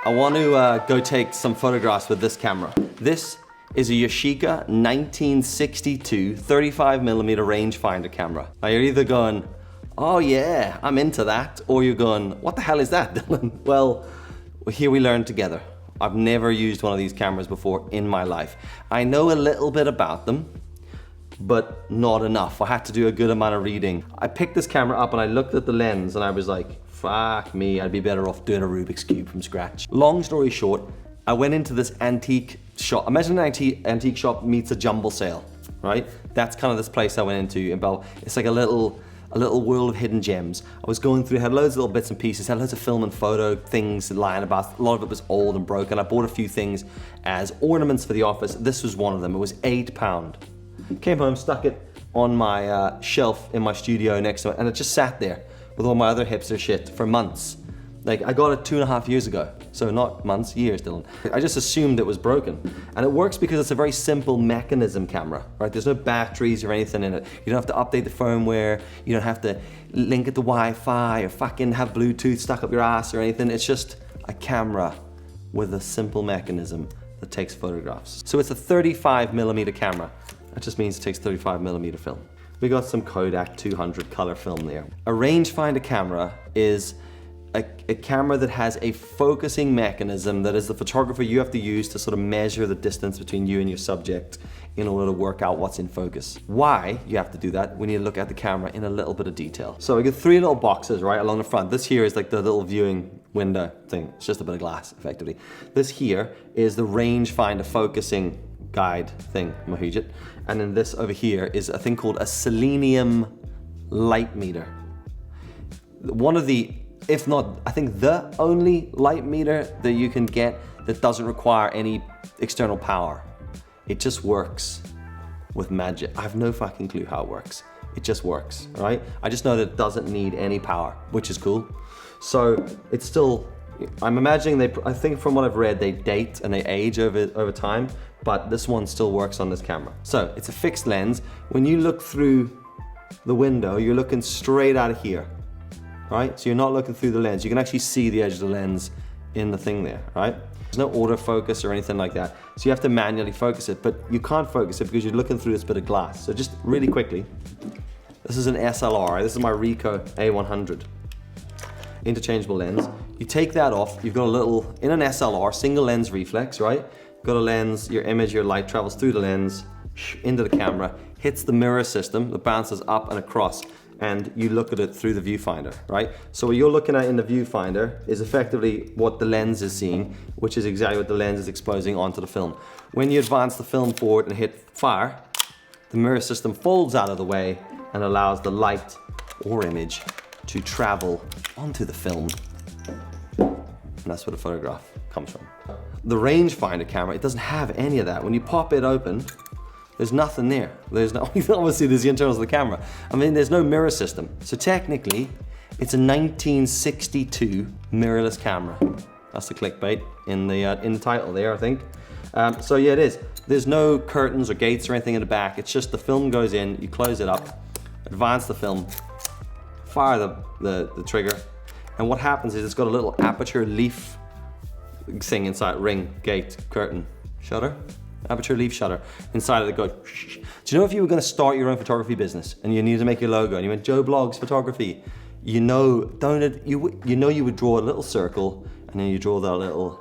I want to go take some photographs with this camera. This is a Yashica 1962 35mm rangefinder camera. Now you're either going, oh yeah, I'm into that, or you're going, what the hell is that, Dylan? Well, here we learn together. I've never used one of these cameras before in my life. I know a little bit about them, but not enough. I had to do a good amount of reading. I picked this camera up and I looked at the lens and I was like, fuck me, I'd be better off doing a Rubik's Cube from scratch. Long story short, I went into this antique shop. Imagine an antique shop meets a jumble sale, right? That's kind of this place I went into in Belfast. It's like a little world of hidden gems. I was going through, had loads of little bits and pieces, had loads of film and photo things lying about. A lot of it was old and broken. I bought a few things as ornaments for the office. This was one of them. It was £8. Came home, stuck it on my shelf in my studio next to it, and it just sat there with all my other hipster shit for months. Like, I got it 2.5 years ago. So not months, years, Dylan. I just assumed it was broken. And it works because it's a very simple mechanism camera, right? There's no batteries or anything in it. You don't have to update the firmware. You don't have to link it to Wi-Fi or fucking have Bluetooth stuck up your ass or anything. It's just a camera with a simple mechanism that takes photographs. So it's a 35mm camera. That just means it takes 35mm film. We got some Kodak 200 color film there. A rangefinder camera is a camera that has a focusing mechanism that as the photographer you have to use to sort of measure the distance between you and your subject in order to work out what's in focus. Why you have to do that, we need to look at the camera in a little bit of detail. So we got 3 little boxes right along the front. This here is like the little viewing window thing. It's just a bit of glass, effectively. This here is the rangefinder focusing guide thing, Mohijit. And then this over here is a thing called a selenium light meter. One of the, if not, I think the only light meter that you can get that doesn't require any external power. It just works with magic. I have no fucking clue how it works. It just works, right? I just know that it doesn't need any power, which is cool. So it's still, I'm imagining I think from what I've read, they date and they age over time, but this one still works on this camera. So it's a fixed lens. When you look through the window, you're looking straight out of here. Right? So you're not looking through the lens. You can actually see the edge of the lens in the thing there, right? There's no autofocus or anything like that. So you have to manually focus it, but you can't focus it because you're looking through this bit of glass. So just really quickly, this is an SLR. This is my Ricoh A100. Interchangeable lens. You take that off, you've got a little, in an SLR, single lens reflex, right? Got a lens, your image, your light travels through the lens, into the camera, hits the mirror system that bounces up and across, and you look at it through the viewfinder, right? So what you're looking at in the viewfinder is effectively what the lens is seeing, which is exactly what the lens is exposing onto the film. When you advance the film forward and hit fire, the mirror system folds out of the way and allows the light or image to travel onto the film. And that's where the photograph comes from. The rangefinder camera, it doesn't have any of that. When you pop it open, there's nothing there. There's no, obviously there's the internals of the camera. I mean, there's no mirror system. So technically, it's a 1962 mirrorless camera. That's the clickbait in the title there, I think. So yeah, it is. There's no curtains or gates or anything in the back. It's just the film goes in, you close it up, advance the film, fire the trigger, and what happens is it's got a little aperture leaf thing inside, ring, gate, curtain, shutter. Aperture leaf shutter inside of it goes. Do you know if you were going to start your own photography business and you needed to make your logo and you went Joe Blogs Photography, you know you would draw a little circle and then you draw that little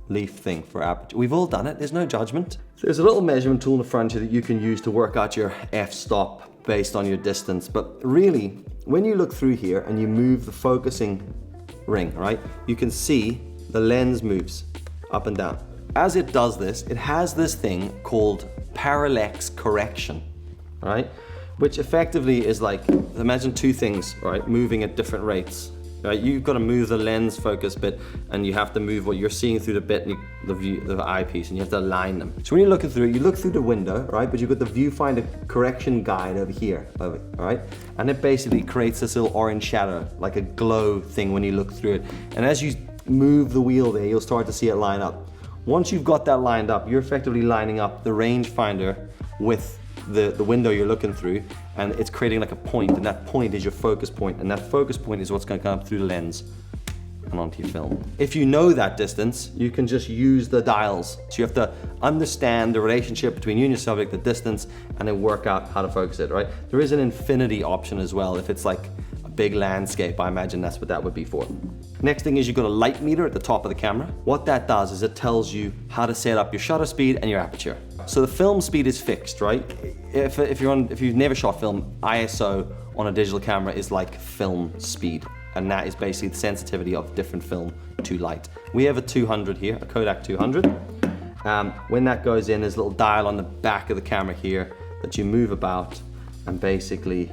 leaf thing for aperture. We've all done it. There's no judgment. There's a little measurement tool in the front here that you can use to work out your f-stop based on your distance. But really, when you look through here and you move the focusing ring, right, you can see the lens moves up and down. As it does this, it has this thing called parallax correction, right? Which effectively is like, imagine 2 things, right, moving at different rates. Right? You've got to move the lens focus bit and you have to move what you're seeing through the bit, the eyepiece, and you have to align them. So when you're looking through it, you look through the window, right? But you've got the viewfinder correction guide over here, all right? And it basically creates this little orange shadow, like a glow thing when you look through it. And as you move the wheel there, you'll start to see it line up. Once you've got that lined up, you're effectively lining up the rangefinder with the window you're looking through, and it's creating like a point, and that point is your focus point, and that focus point is what's going to come up through the lens and onto your film. If you know that distance, you can just use the dials. So you have to understand the relationship between you and your subject, the distance, and then work out how to focus it, right? There is an infinity option as well. If it's like a big landscape, I imagine that's what that would be for. Next thing is you've got a light meter at the top of the camera. What that does is it tells you how to set up your shutter speed and your aperture. So the film speed is fixed, right? If you've never shot film, ISO on a digital camera is like film speed. And that is basically the sensitivity of different film to light. We have a 200 here, a Kodak 200. When that goes in, there's a little dial on the back of the camera here that you move about, and basically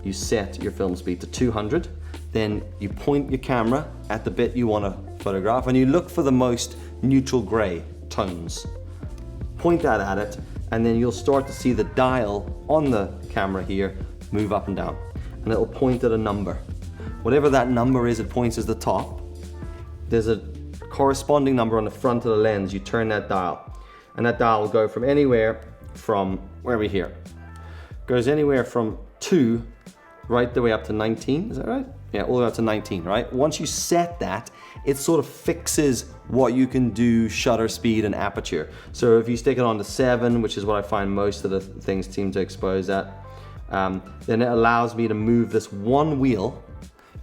you set your film speed to 200. Then you point your camera at the bit you want to photograph, and you look for the most neutral gray tones. Point that at it, and then you'll start to see the dial on the camera here move up and down, and it'll point at a number. Whatever that number is, it points as the top. There's a corresponding number on the front of the lens. You turn that dial, and that dial will go from anywhere from, where are we here? Goes anywhere from 2 right the way up to 19, is that right? Yeah, all the way up to 19, right? Once you set that, it sort of fixes what you can do, shutter speed and aperture. So if you stick it on to 7, which is what I find most of the things seem to expose at, then it allows me to move this one wheel.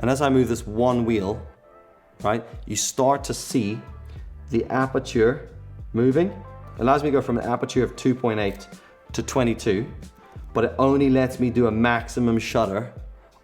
And as I move this one wheel, right, you start to see the aperture moving. It allows me to go from an aperture of 2.8 to 22, but it only lets me do a maximum shutter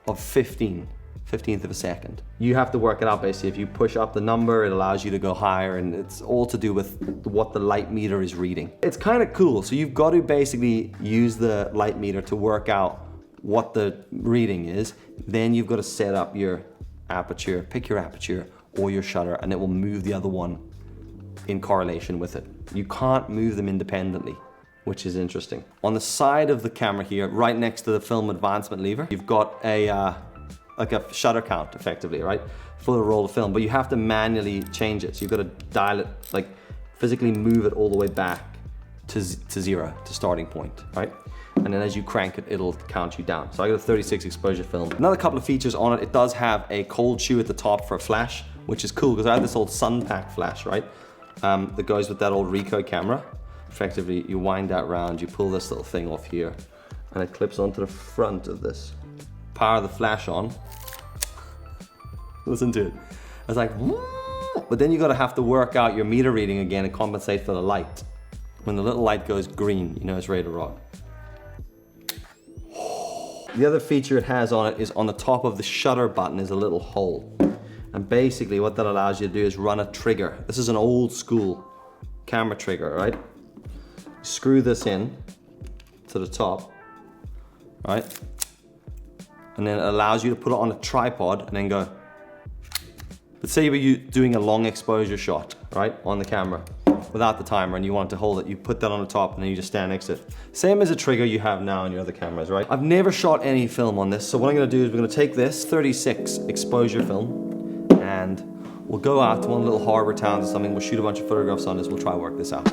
of 15th of a second. You have to work it out basically. If you push up the number, it allows you to go higher, and it's all to do with what the light meter is reading. It's kind of cool. So you've got to basically use the light meter to work out what the reading is. Then you've got to set up your aperture, pick your aperture or your shutter, and it will move the other one in correlation with it. You can't move them independently, which is interesting. On the side of the camera here, right next to the film advancement lever, you've got a like a shutter count effectively, right? For the roll of film, but you have to manually change it. So you've got to dial it, like physically move it all the way back to 0, to starting point, right? And then as you crank it, it'll count you down. So I got a 36 exposure film. Another couple of features on it, it does have a cold shoe at the top for a flash, which is cool because I have this old sun pack flash, right? That goes with that old Ricoh camera. Effectively, you wind that round, you pull this little thing off here, and it clips onto the front of this. Power the flash on. Listen to it. It's like, woo! But then you gotta have to work out your meter reading again and compensate for the light. When the little light goes green, you know it's ready to rock. The other feature it has on it is on the top of the shutter button is a little hole. And basically what that allows you to do is run a trigger. This is an old school camera trigger, right? Screw this in to the top, right? And then it allows you to put it on a tripod and then go. But say you're doing a long exposure shot, right, on the camera without the timer and you want to hold it, you put that on the top and then you just stand next to it. Same as a trigger you have now on your other cameras, right? I've never shot any film on this, so what I'm gonna do is we're gonna take this 36 exposure film and we'll go out to one of the little harbor towns or something, we'll shoot a bunch of photographs on this, we'll try to work this out.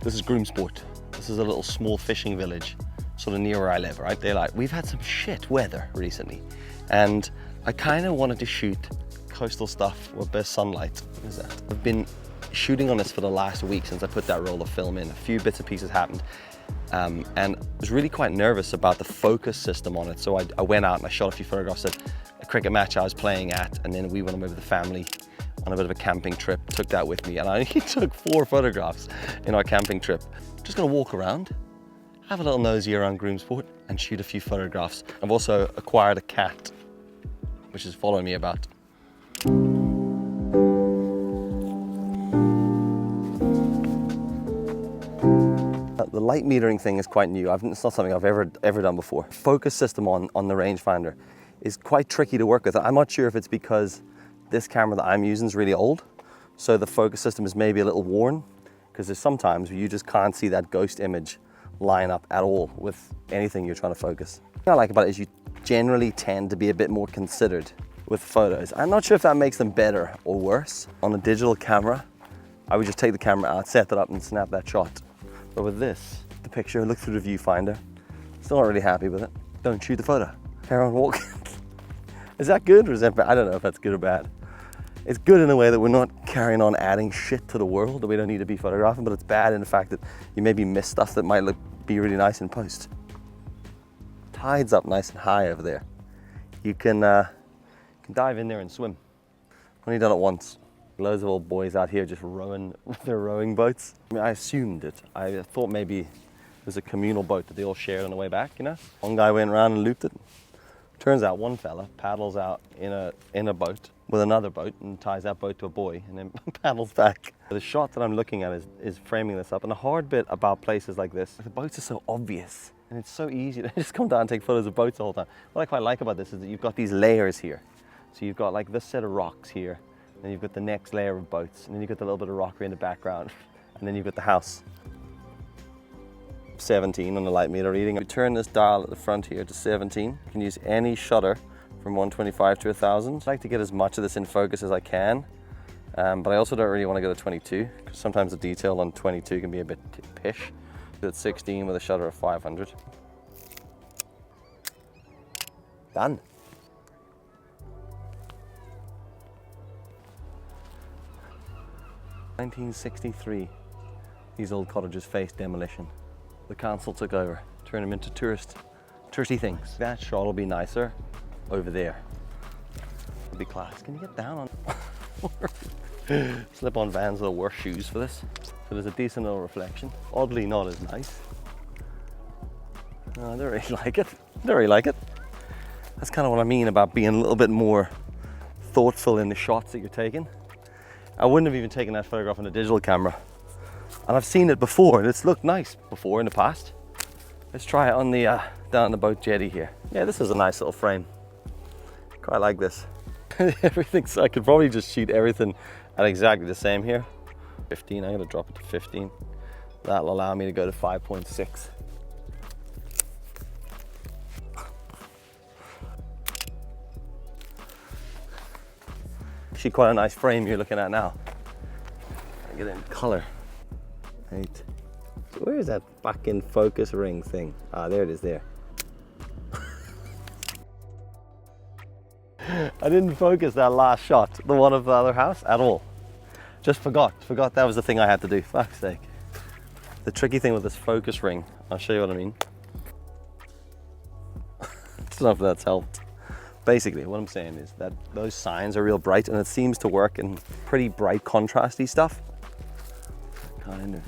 This is Groomsport. This is a little small fishing village, sort of near where I live, right? They're like, we've had some shit weather recently, and I kind of wanted to shoot coastal stuff with best sunlight. What is that? I've been shooting on this for the last week since I put that roll of film in. A few bits and pieces happened, and I was really quite nervous about the focus system on it. So I went out and I shot a few photographs at a cricket match I was playing at, and then we went away with the family on a bit of a camping trip, took that with me, and I only took 4 photographs in our camping trip. Just gonna walk around, have a little nosy around Groomsport, and shoot a few photographs. I've also acquired a cat, which is following me about. The light metering thing is quite new. It's not something I've ever done before. Focus system on the rangefinder is quite tricky to work with. I'm not sure if it's because this camera that I'm using is really old, so the focus system is maybe a little worn, because there's sometimes where you just can't see that ghost image line up at all with anything you're trying to focus. What I like about it is you generally tend to be a bit more considered with photos. I'm not sure if that makes them better or worse. On a digital camera, I would just take the camera out, set that up and snap that shot. But with this, the picture, look through the viewfinder, still not really happy with it. Don't shoot the photo. Carry on walking. Is that good or is that bad? I don't know if that's good or bad. It's good in a way that we're not carrying on adding shit to the world that we don't need to be photographing, but it's bad in the fact that you maybe miss stuff that might be really nice in post. Tide's up nice and high over there. You can dive in there and swim. Only done it once. Loads of old boys out here just rowing with their rowing boats. I mean, I assumed it. I thought maybe it was a communal boat that they all shared on the way back, you know? One guy went around and looped it. Turns out one fella paddles out in a boat with another boat and ties that boat to a buoy and then paddles back. The shot that I'm looking at is framing this up. And the hard bit about places like this, the boats are so obvious and it's so easy to just come down and take photos of boats the whole time. What I quite like about this is that you've got these layers here. So you've got like this set of rocks here, then you've got the next layer of boats, and then you've got the little bit of rockery in the background, and then you've got the house. 17 on the light meter reading. You turn this dial at the front here to 17. You can use any shutter from 125 to 1000. I like to get as much of this in focus as I can, but I also don't really want to go to 22, because sometimes the detail on 22 can be a bit pish. At 16 with a shutter of 500. Done. (1963). These old cottages faced demolition. The council took over, turned them into touristy things. That shot will be nicer over there. It'll be class. Can you get down on? Slip-on Vans are the worst shoes for this. So there's a decent little reflection. Oddly not as nice. I don't really like it. Don't really like it. That's kind of what I mean about being a little bit more thoughtful in the shots that you're taking. I wouldn't have even taken that photograph on a digital camera. And I've seen it before and it's looked nice before in the past. Let's try it on the down on the boat jetty here. Yeah, this is a nice little frame. Quite like this. Everything's, I could probably just shoot everything at exactly the same here. 15, I'm gonna drop it to 15. That'll allow me to go to 5.6. Actually quite a nice frame you're looking at now. I get it in color. Right. So where is that fucking focus ring thing? Ah, there it is there. I didn't focus that last shot, the one of the other house, at all. Just forgot that was the thing I had to do, fuck's sake. The tricky thing with this focus ring, I'll show you what I mean. I don't know if that's helped. Basically, what I'm saying is that those signs are real bright and it seems to work in pretty bright contrasty stuff. Kind of.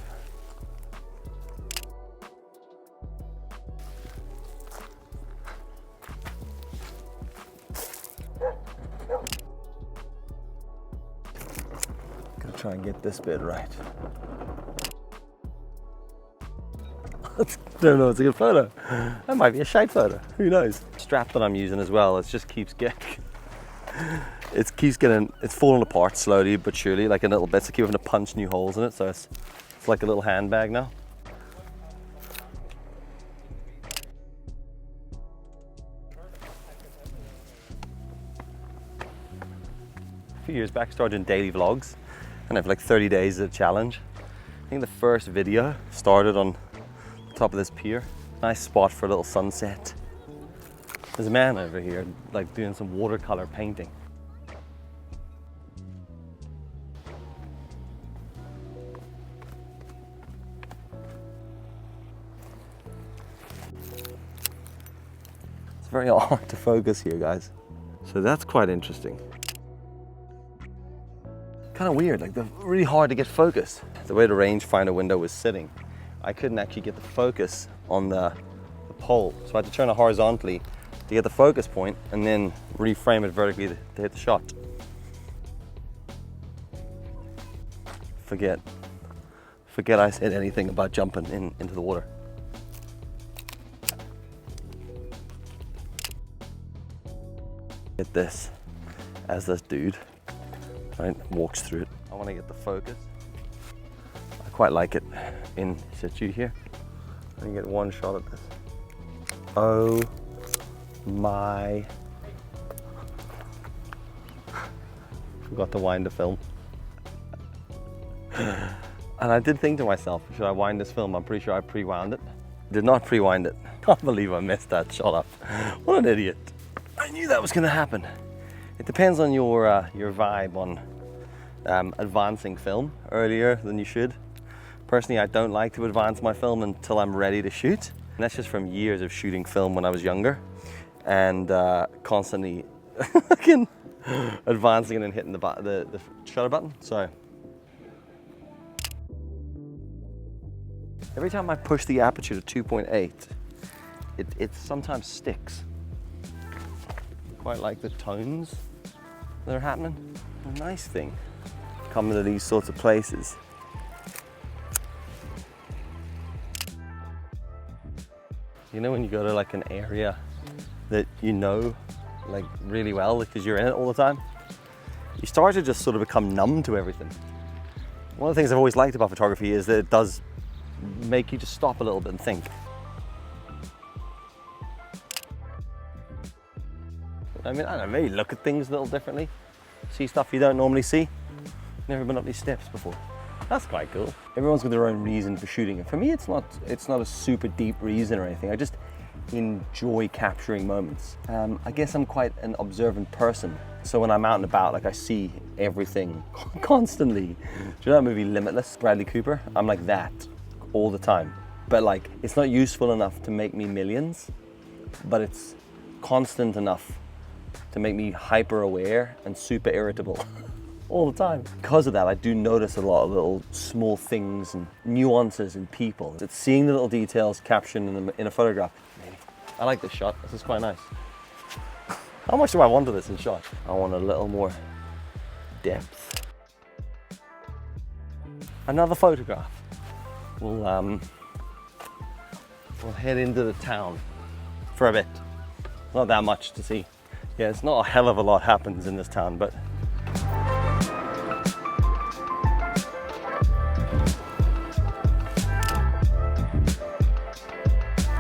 Gotta try and get this bit right. I don't know, it's a good photo. That might be a shite photo, who knows? The strap that I'm using as well, it just keeps getting, it's falling apart slowly but surely, like in little bits. I keep having to punch new holes in it, so it's like a little handbag now. A few years back I started doing daily vlogs, and I have like 30 days of a challenge. I think the first video started on top of this pier. Nice spot for a little sunset. There's a man over here like doing some watercolor painting. It's very hard to focus here, guys. So that's quite interesting. Kind of weird, like they're really hard to get focused. The way the rangefinder window was sitting, I couldn't actually get the focus on the pole. So I had to turn it horizontally to get the focus point and then reframe it vertically to hit the shot. Forget I said anything about jumping into the water. Get this as this dude, right, walks through it. I want to get the focus. I quite like it in situ here. Let me get one shot at this. Oh my. Forgot to wind the film. And I did think to myself, should I wind this film? I'm pretty sure I pre-wound it. Did not pre-wind it. Can't believe I messed that shot up. What an idiot. I knew that was gonna happen. It depends on your vibe on advancing film earlier than you should. Personally, I don't like to advance my film until I'm ready to shoot. And that's just from years of shooting film when I was younger and constantly advancing and then hitting the shutter button. So every time I push the aperture to 2.8, it sometimes sticks. Quite like the tones that are happening. A nice thing coming to these sorts of places. You know when you go to like an area that you know like really well because you're in it all the time, you start to just sort of become numb to everything. One of the things I've always liked about photography is that it does make you just stop a little bit and think. I mean, I don't know, maybe look at things a little differently, see stuff you don't normally see. Never been up these steps before. That's quite cool. Everyone's got their own reason for shooting it. For me, it's not a super deep reason or anything. I just enjoy capturing moments. I guess I'm quite an observant person. So when I'm out and about, like I see everything constantly. Do you know that movie Limitless, Bradley Cooper? I'm like that all the time. But like, it's not useful enough to make me millions, but it's constant enough to make me hyper aware and super irritable all the time. Because of that, I do notice a lot of little small things and nuances in people. It's seeing the little details captured in a photograph. I like this shot, this is quite nice. How much do I want of this in shot? I want a little more depth. Another photograph. We'll head into the town for a bit. Not that much to see. Yeah, it's not a hell of a lot happens in this town, but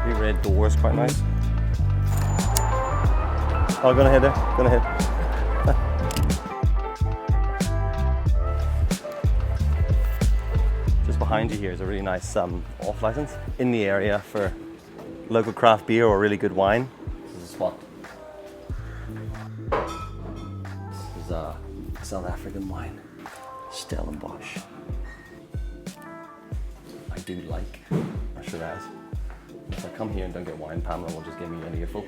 the red doors, quite nice. Oh, gonna head there, gonna head. Just behind you here is a really nice off license in the area for local craft beer or really good wine. This is a spot. This is South African wine, Stellenbosch. I do like a Shiraz. If I come here and don't get wine, Pamela will just give me an earful.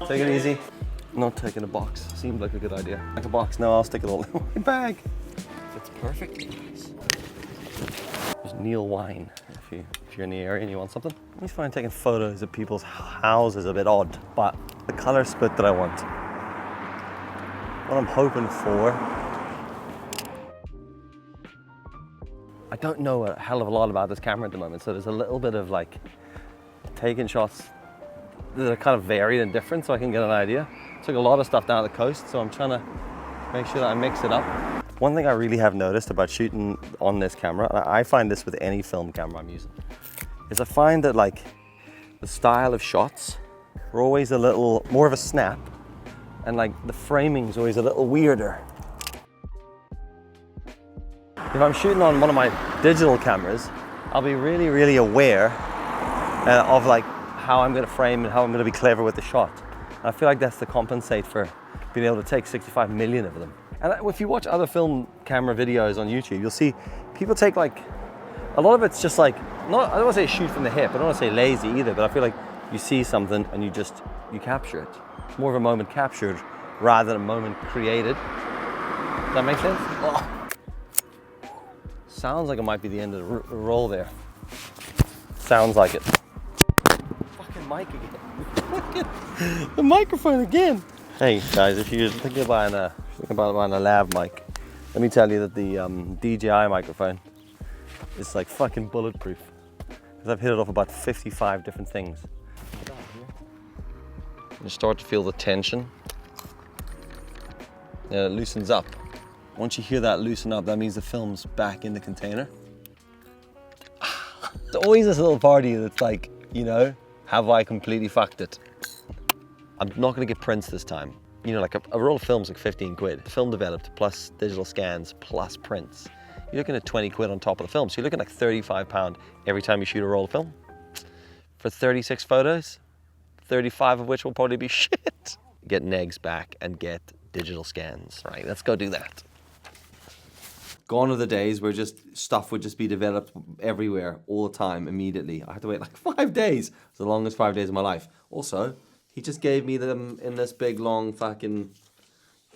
Take it easy. Not taking a box. Seemed like a good idea. Like a box? No, I'll stick it all in my bag. It's perfect. There's Neil Wine if you're in the area and you want something. I always find taking photos of people's houses a bit odd, but the color split that I want, what I'm hoping for, I don't know a hell of a lot about this camera at the moment, so there's a little bit of like taking shots that are kind of varied and different so I can get an idea. Took a lot of stuff down at the coast, so I'm trying to make sure that I mix it up. One thing I really have noticed about shooting on this camera, and I find this with any film camera I'm using, is I find that like the style of shots are always a little more of a snap, and like the framing's always a little weirder. If I'm shooting on one of my digital cameras, I'll be really, really aware of like how I'm gonna frame and how I'm gonna be clever with the shot. And I feel like that's the compensate for being able to take 65 million of them. And if you watch other film camera videos on YouTube, you'll see people take like, a lot of it's just like, not, I don't wanna say shoot from the hip, I don't wanna say lazy either, but I feel like you see something and you capture it. It's more of a moment captured rather than a moment created. Does that make sense? Oh. Sounds like it might be the end of the roll there. Sounds like it. Fucking mic again. The microphone again. Hey guys, if you're thinking about buying a lav mic, let me tell you that the DJI microphone is like fucking bulletproof. Because I've hit it off about 55 different things. You start to feel the tension. And it loosens up. Once you hear that loosen up, that means the film's back in the container. always this little party that's like, you know, have I completely fucked it? I'm not gonna get prints this time. You know, like a roll of film's like 15 quid. Film developed, plus digital scans, plus prints. You're looking at 20 quid on top of the film. So you're looking at like £35 every time you shoot a roll of film. For 36 photos, 35 of which will probably be shit. Get negs back and get digital scans. Right, let's go do that. Gone are the days where just stuff would just be developed everywhere all the time immediately. I had to wait like 5 days. It's the longest 5 days of my life. Also, he just gave me them in this big long fucking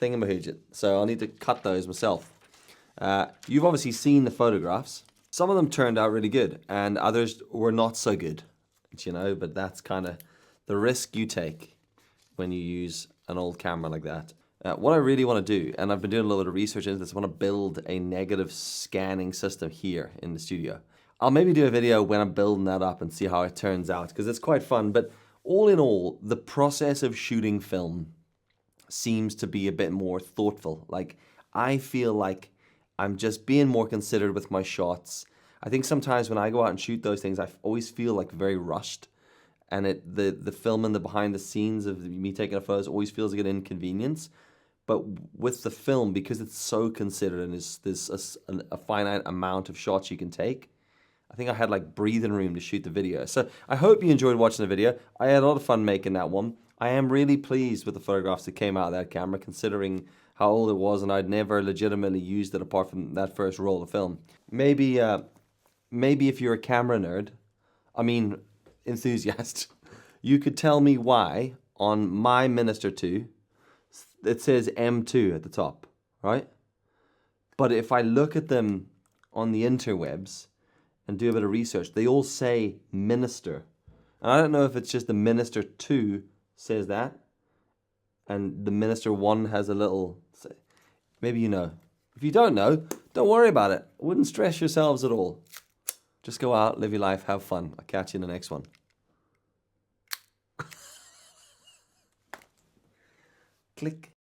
thingamahooget. So I'll need to cut those myself. You've obviously seen the photographs. Some of them turned out really good and others were not so good. You know, but that's kind of the risk you take when you use an old camera like that. What I really want to do, and I've been doing a little bit of research into this, I want to build a negative scanning system here in the studio. I'll maybe do a video when I'm building that up and see how it turns out, because it's quite fun. But all in all, the process of shooting film seems to be a bit more thoughtful. Like, I feel like I'm just being more considered with my shots. I think sometimes when I go out and shoot those things, I always feel like very rushed. And the film and the behind the scenes of me taking a photo always feels like an inconvenience. But with the film, because it's so considered and there's a finite amount of shots you can take, I think I had like breathing room to shoot the video. So I hope you enjoyed watching the video. I had a lot of fun making that one. I am really pleased with the photographs that came out of that camera, considering how old it was, and I'd never legitimately used it apart from that first roll of film. Maybe if you're a camera nerd, enthusiast, you could tell me why on my Minister II, it says M2 at the top, right? But if I look at them on the interwebs and do a bit of research, they all say Minister. And I don't know if it's just the Minister II says that, and the Minister 1 has a little, maybe you know. If you don't know, don't worry about it. I wouldn't stress yourselves at all. Just go out, live your life, have fun. I'll catch you in the next one. Click.